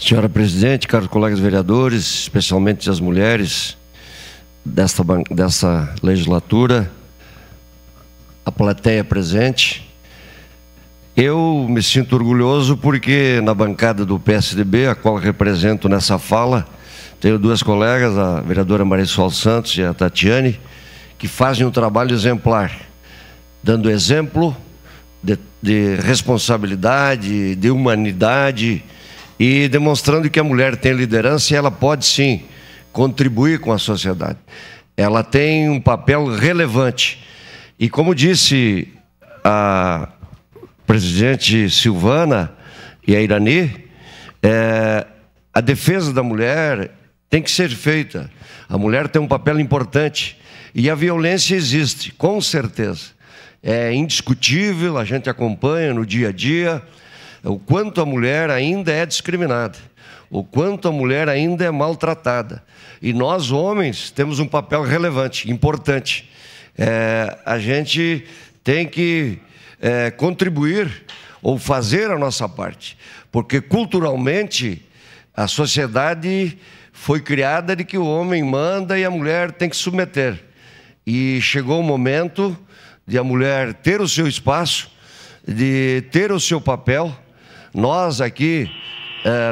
Senhora presidente, caros colegas vereadores, especialmente as mulheres dessa legislatura, a plateia presente, eu me sinto orgulhoso porque na bancada do PSDB, a qual represento nessa fala, tenho duas colegas, a vereadora Marisol Santos e a Tatiane, que fazem um trabalho exemplar, dando exemplo de responsabilidade, de humanidade e demonstrando que a mulher tem liderança e ela pode sim contribuir com a sociedade. Ela tem um papel relevante. E como disse a presidente Silvana e a Irani, a defesa da mulher tem que ser feita. A mulher tem um papel importante. E a violência existe, com certeza. É indiscutível, a gente acompanha no dia a dia o quanto a mulher ainda é discriminada, o quanto a mulher ainda é maltratada. E nós, homens, temos um papel relevante, importante. A gente tem que contribuir ou fazer a nossa parte, porque culturalmente a sociedade foi criada de que o homem manda e a mulher tem que submeter. E chegou o momento de a mulher ter o seu espaço, de ter o seu papel. Nós aqui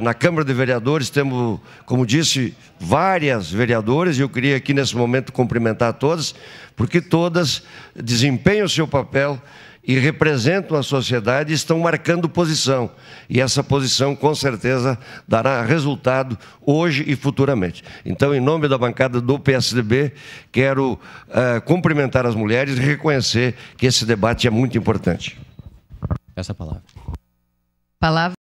na Câmara de Vereadores temos, como disse, várias vereadoras, e eu queria aqui nesse momento cumprimentar todas, porque todas desempenham o seu papel e representam a sociedade e estão marcando posição. E essa posição, com certeza, dará resultado hoje e futuramente. Então, em nome da bancada do PSDB, quero cumprimentar as mulheres e reconhecer que esse debate é muito importante. Essa palavra.